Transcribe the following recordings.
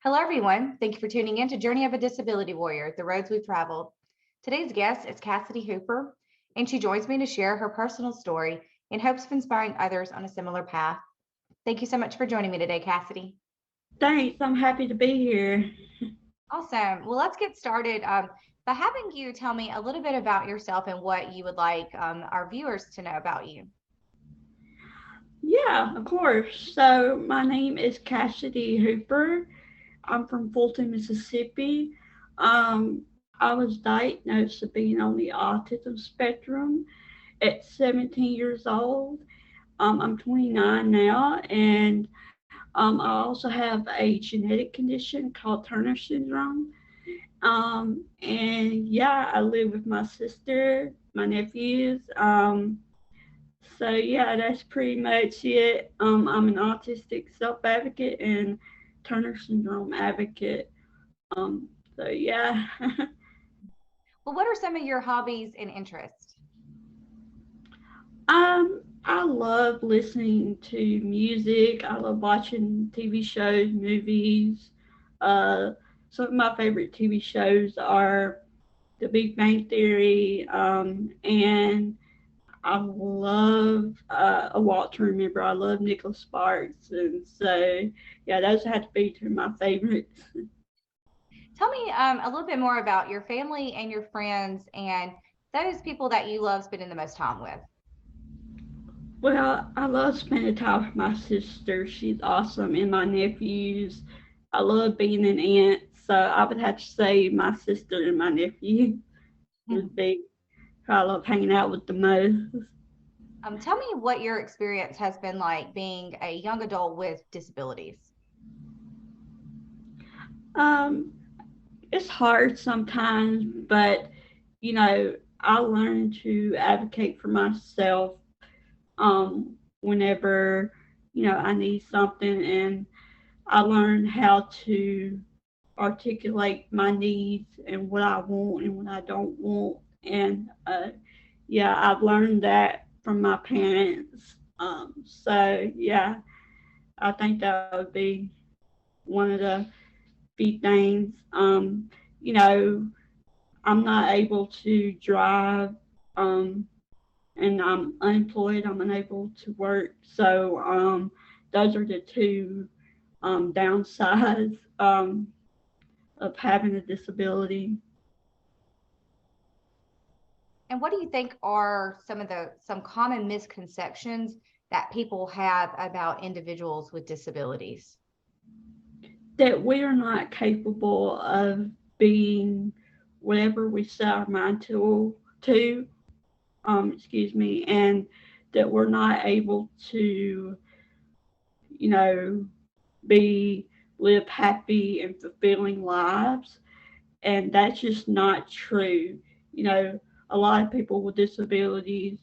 Hello, everyone. Thank you for tuning in to Journey of a Disability Warrior, the roads we've traveled. Today's guest is Cassidy Hooper, and she joins me to share her personal story in hopes of inspiring others on a similar path. Thank you so much for joining me today, Cassidy. Thanks. I'm happy to be here. Awesome. Well, let's get started by having you tell me a little bit about yourself and what you would like our viewers to know about you. Yeah, of course. So, my name is Cassidy Hooper. I'm from Fulton, Mississippi. I was diagnosed with being on the autism spectrum at 17 years old. I'm 29 now, and I also have a genetic condition called Turner syndrome. And yeah, I live with my sister, my nephews. So yeah, that's pretty much it. I'm an autistic self advocate and Turner syndrome advocate. So yeah. Well, what are some of your hobbies and interests? I love listening to music. I love watching TV shows, movies. Uh, some of my favorite TV shows are The Big Bang Theory, and I love A Walk to Remember. I love Nicholas Sparks, and so yeah, those have to be two of my favorites. Tell me a little bit more about your family and your friends and those people that you love spending the most time with. Well, I love spending time with my sister. She's awesome, and my nephews. I love being an aunt, so I would have to say my sister and my nephew would be who I love hanging out with the most. Tell me what your experience has been like being a young adult with disabilities. Um, it's hard sometimes, but I learned to advocate for myself whenever I need something, and I learned how to articulate my needs and what I want and what I don't want. And yeah, I've learned that from my parents. So yeah, I think that would be one of the big things. You know, I'm not able to drive, and I'm unemployed. I'm unable to work. So those are the two downsides of having a disability. And what do you think are some common misconceptions that people have about individuals with disabilities? That we are not capable of being whatever we set our mind to excuse me, and that we're not able to, you know, be live happy and fulfilling lives. And that's just not true. You know, a lot of people with disabilities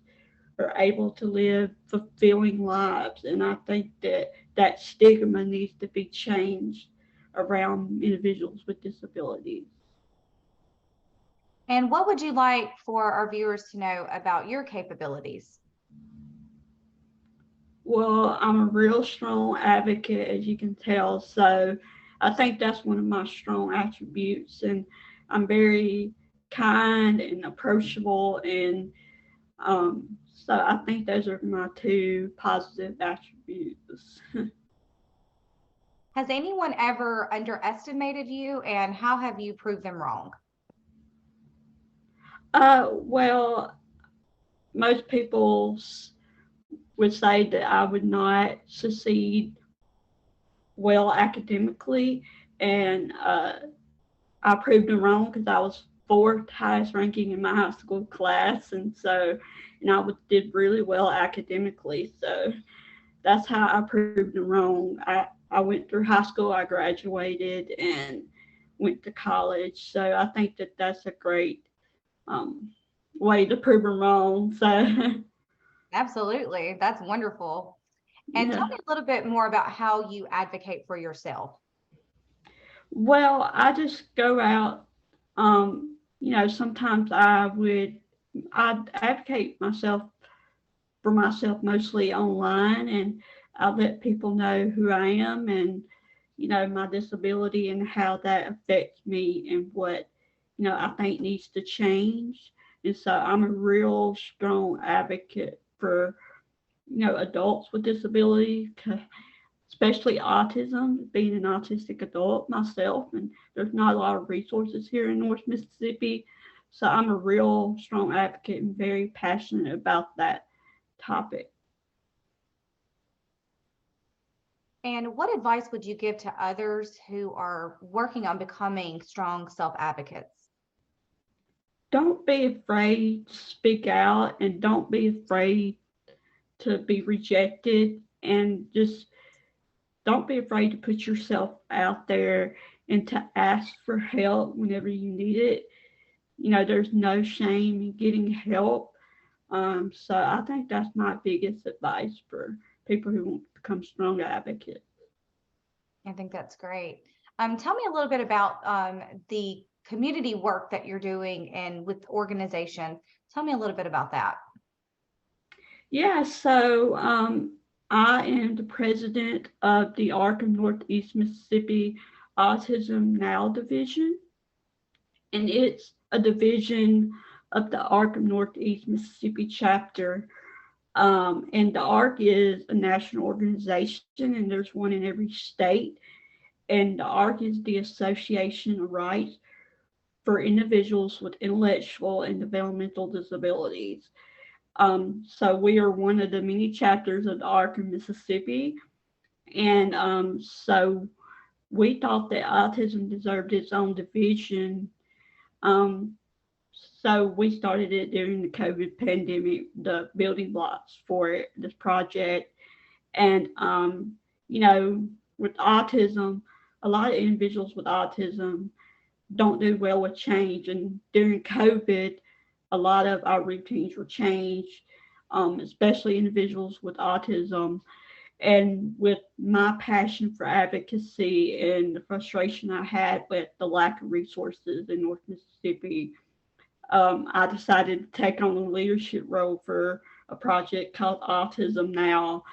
are able to live fulfilling lives, and I think that that stigma needs to be changed around individuals with disabilities. And what would you like for our viewers to know about your capabilities? Well, I'm a real strong advocate, as you can tell. So I think that's one of my strong attributes. And I'm very kind and approachable. And so I think those are my two positive attributes. Has anyone ever underestimated you, and how have you proved them wrong? Well, most people would say that I would not succeed well academically. And I proved them wrong because I was fourth highest ranking in my high school class, and did really well academically. So that's how I proved them wrong. I went through high school, I graduated, and went to college. So I think that that's a great um, way to prove them wrong. So Absolutely. That's wonderful. And tell yeah. me a little bit more about how you advocate for yourself. Well, I just go out. Sometimes I advocate myself for myself mostly online, and I let people know who I am, and my disability and how that affects me and what, I think needs to change. And so I'm a real strong advocate for, adults with disability, especially autism, being an autistic adult myself. And there's not a lot of resources here in North Mississippi. So I'm a real strong advocate and very passionate about that topic. And what advice would you give to others who are working on becoming strong self advocates? Don't be afraid to speak out and don't be afraid to be rejected, and just don't be afraid to put yourself out there and to ask for help whenever you need it. There's no shame in getting help. So I think that's my biggest advice for people who want to become strong advocates. I think that's great. Tell me a little bit about the community work that you're doing and with organizations. Tell me a little bit about that. Yeah, so I am the president of the ARC of Northeast Mississippi Autism Now division, and it's a division of the ARC of Northeast Mississippi chapter. And the ARC is a national organization, and there's one in every state. And the ARC is the Association of Rights for Individuals with Intellectual and Developmental Disabilities. So we are one of the many chapters of the ARC in Mississippi. And so we thought that autism deserved its own division. Um, so we started it during the COVID pandemic, the building blocks for it, this project. And, you know, with autism, a lot of individuals with autism don't do well with change. And during COVID, a lot of our routines were changed, especially individuals with autism. And with my passion for advocacy and the frustration I had with the lack of resources in North Mississippi, I decided to take on a leadership role for a project called Autism Now.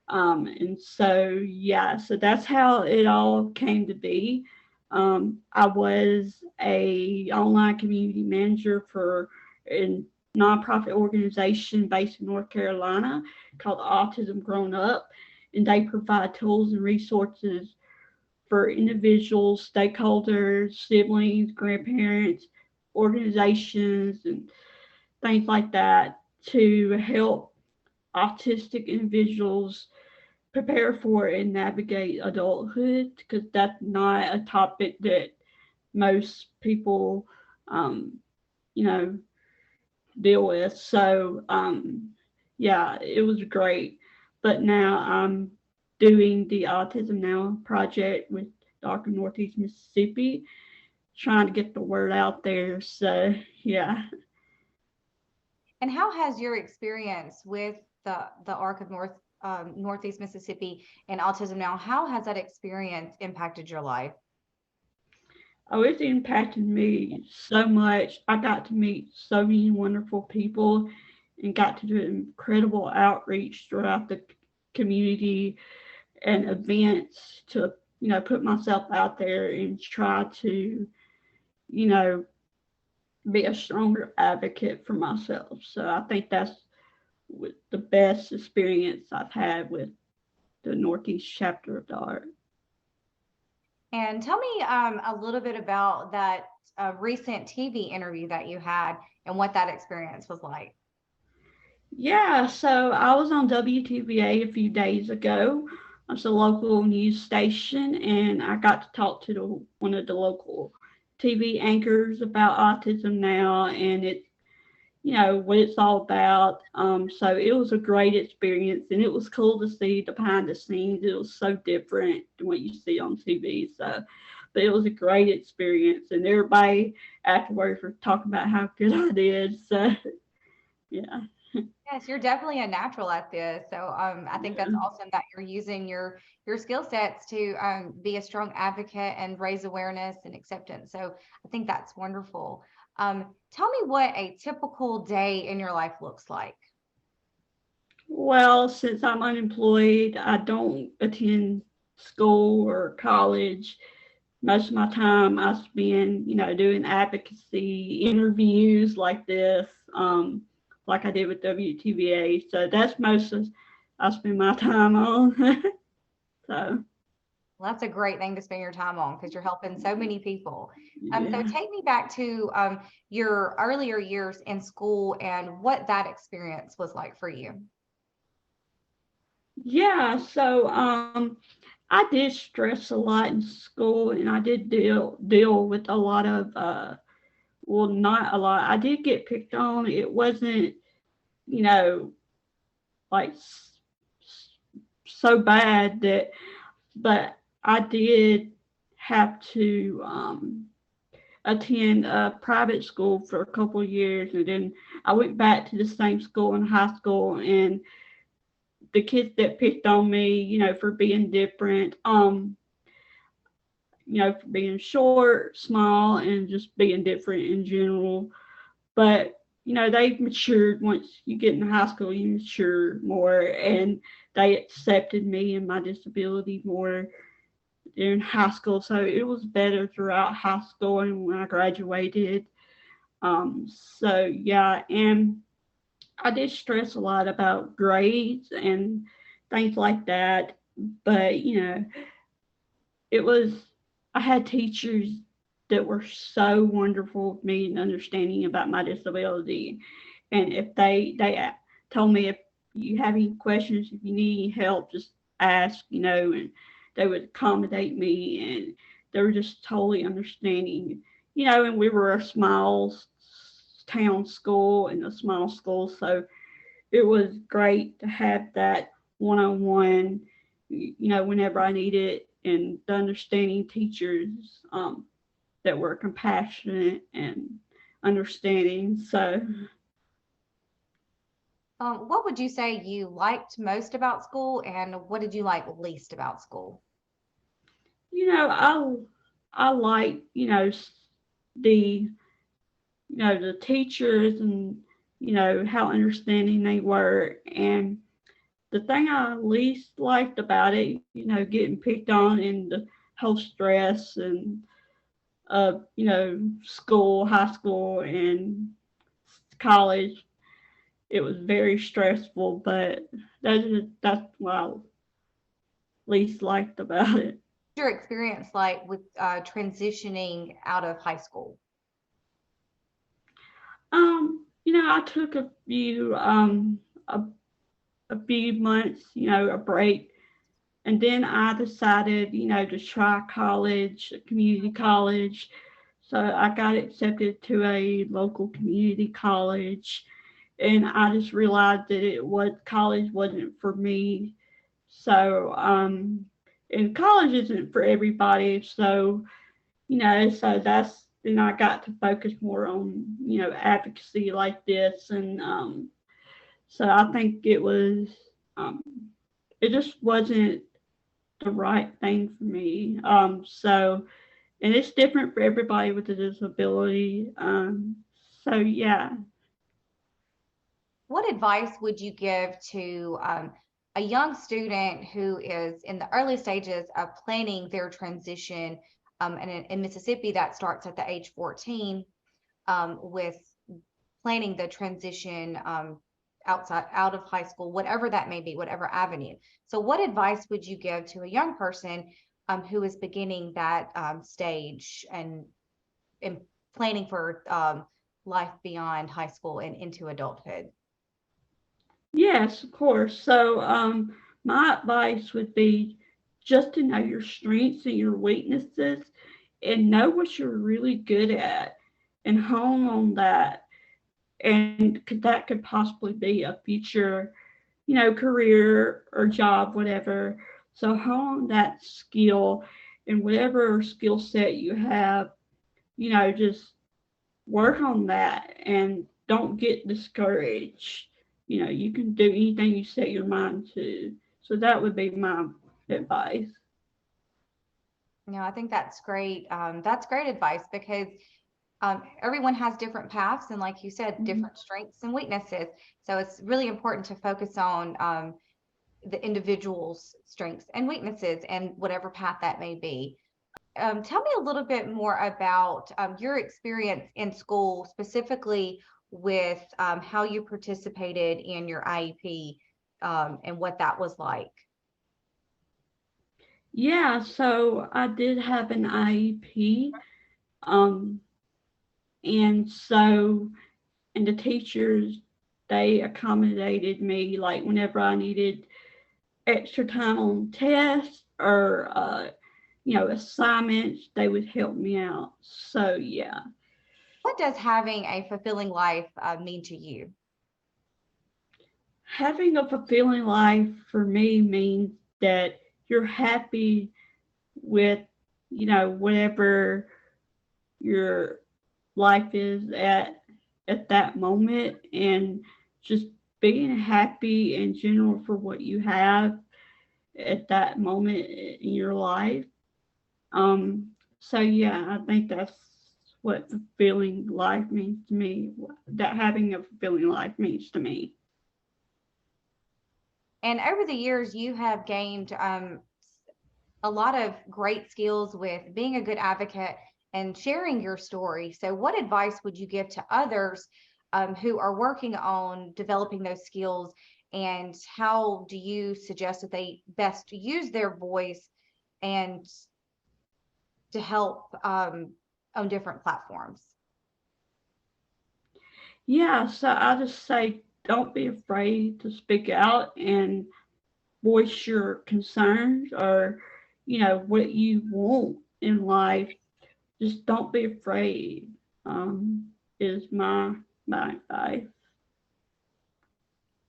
And so, yeah, so that's how it all came to be. I was a online community manager for a nonprofit organization based in North Carolina called Autism Grown Up, and they provide tools and resources for individuals, stakeholders, siblings, grandparents, organizations, and things like that to help autistic individuals prepare for and navigate adulthood, because that's not a topic that most people, um, you know, deal with. So, yeah, it was great. But now I'm doing the Autism Now project with Dr. Northeast Mississippi, trying to get the word out there. So, yeah. And how has your experience with the ARC of Northeast Mississippi and Autism Now, how has that experience impacted your life? Oh, it's impacted me so much. I got to meet so many wonderful people and got to do incredible outreach throughout the community and events to, put myself out there and try to, you know, be a stronger advocate for myself. So I think that's the best experience I've had with the Northeast chapter of the ART. And tell me a little bit about that recent TV interview that you had and what that experience was like. Yeah, so I was on WTVA a few days ago. It's a local news station, and I got to talk to one of the local TV anchors about Autism Now, and what it's all about. So it was a great experience, and it was cool to see the behind the scenes. It was so different than what you see on TV. So, but it was a great experience, and everybody afterwards were talking about how good I did. So, yeah. Yes, you're definitely a natural at this. So I think that's Yeah. awesome that you're using your skill sets to be a strong advocate and raise awareness and acceptance. So I think that's wonderful. Tell me what a typical day in your life looks like. Well, since I'm unemployed, I don't attend school or college, most of my time I spend, doing advocacy interviews like this, like I did with WTVA. So that's most of I spend my time on. So Well, that's a great thing to spend your time on because you're helping so many people. So yeah, take me back to your earlier years in school and what that experience was like for you. yeah. So I did stress a lot in school, and I did deal with a lot of well, not a lot. I did get picked on. It wasn't, you know, like so bad that, but I did have to attend a private school for a couple of years, and then I went back to the same school in high school, and the kids that picked on me, for being different, for being short, small, and just being different in general. But they've matured. Once you get in high school, you mature more, and they accepted me and my disability more in high school. So it was better throughout high school and when I graduated. So yeah, and I did stress a lot about grades and things like that. But it was I had teachers that were so wonderful with me and understanding about my disability. And if they told me, if you have any questions, if you need any help, just ask, and they would accommodate me, and they were just totally understanding, and we were a small town school and a small school, so it was great to have that one-on-one, whenever I needed, and the understanding teachers that were compassionate and understanding. So, What would you say you liked most about school and what did you like least about school? you know, I like, the the teachers, and how understanding they were. And the thing I least liked about it, getting picked on, and the whole stress, and school, high school, and college. It was very stressful, but that's what I least liked about it. Your experience like with transitioning out of high school? I took a few months, a break, and then I decided, to try college, community college. So I got accepted to a local community college, and I just realized that it was college wasn't for me. So and college isn't for everybody. So so that's then I got to focus more on advocacy like this, and so I think um, it just wasn't the right thing for me. So and it's different for everybody with a disability. So yeah. What advice would you give to a young student who is in the early stages of planning their transition? And in Mississippi, that starts at the age 14 with planning the transition out of high school, whatever that may be, whatever avenue. So, what advice would you give to a young person who is beginning that stage and planning for life beyond high school and into adulthood? Yes, of course. So, my advice would be just to know your strengths and your weaknesses, and know what you're really good at, and hone on that. And that could possibly be a future, career or job, whatever. So, hone on that skill, and whatever skill set you have, just work on that and don't get discouraged. You can do anything you set your mind to. So that would be my advice. I think that's great. That's great advice because everyone has different paths and, like you said, Mhm. different strengths and weaknesses. So it's really important to focus on the individual's strengths and weaknesses and whatever path that may be. Tell me a little bit more about your experience in school, specifically with how you participated in your IEP and what that was like. Yeah, so I did have an IEP. Um, and so, and the teachers, they accommodated me like whenever I needed extra time on tests or, assignments, they would help me out. So, yeah. What does having a fulfilling life mean to you? Having a fulfilling life for me means that you're happy with, whatever your life is at that moment, and just being happy in general for what you have at that moment in your life. So yeah, I think that's what fulfilling life means to me. That having a fulfilling life means to me. And over the years, you have gained a lot of great skills with being a good advocate and sharing your story. So, what advice would you give to others who are working on developing those skills? And how do you suggest that they best use their voice and to help on different platforms? Yeah, so I just say don't be afraid to speak out and voice your concerns or, what you want in life. Just don't be afraid. Is my advice.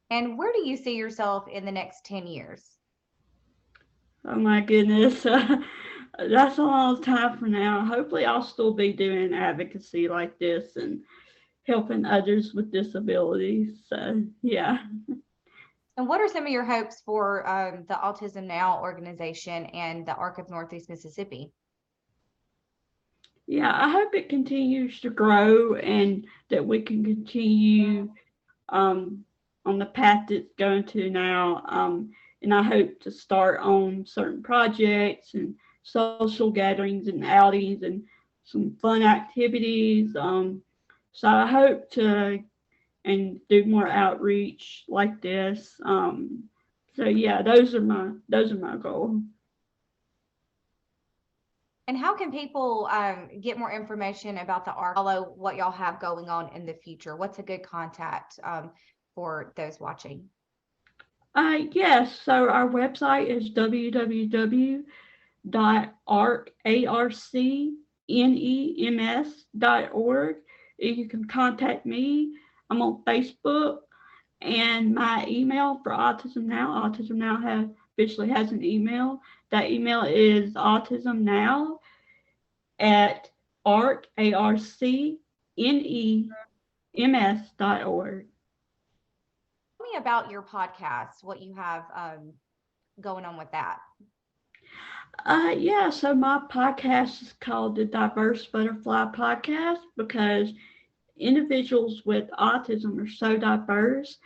And where do you see yourself in the next 10 years? Oh my goodness. That's a long time from now. Hopefully, I'll still be doing advocacy like this and helping others with disabilities. So, yeah. And what are some of your hopes for the Autism Now organization and the ARC of Northeast Mississippi? Yeah, I hope it continues to grow and that we can continue um, on the path it's going to now. And I hope to start on certain projects and social gatherings and outings and some fun activities. So I hope to and do more outreach like this. So yeah, those are my goals. And how can people get more information about the ARC, follow what y'all have going on in the future? What's a good contact for those watching? Yes, so our website is www.arcnems.org. You can contact me. I'm on Facebook, and my email for Autism Now. Autism Now officially has an email. That email is autismnow at arcnems.org. Tell me about your podcast, what you have going on with that. Yeah, so my podcast is called the Diverse Butterfly Podcast because individuals with autism are so diverse,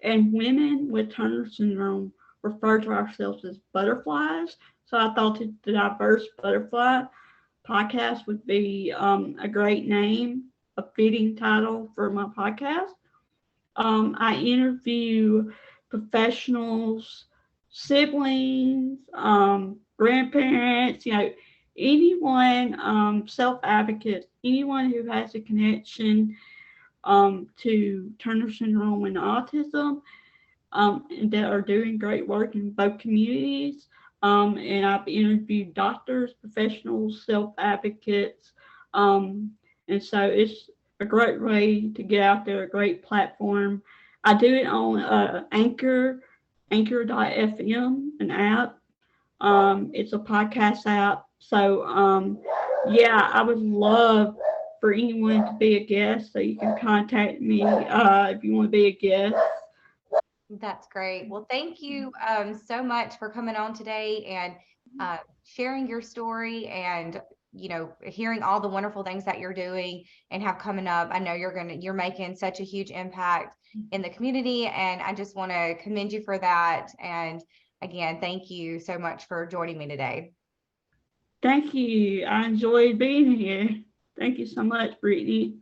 and women with Turner syndrome refer to ourselves as butterflies. So I thought that the Diverse Butterfly Podcast would be a great name, a fitting title for my podcast. I interview professionals, siblings, grandparents, anyone, self advocates, anyone who has a connection to Turner syndrome and autism, and that are doing great work in both communities. And I've interviewed doctors, professionals, self advocates. Um, and so it's a great way to get out there, a great platform. I do it on Anchor.fm, an app. It's a podcast app. So, yeah, I would love for anyone to be a guest. So you can contact me if you want to be a guest. That's great. Well, thank you so much for coming on today and sharing your story and hearing all the wonderful things that you're doing and have coming up. I know you're making such a huge impact in the community, and I just want to commend you for that. And again, thank you so much for joining me today. Thank you. I enjoyed being here. Thank you so much, Brittany.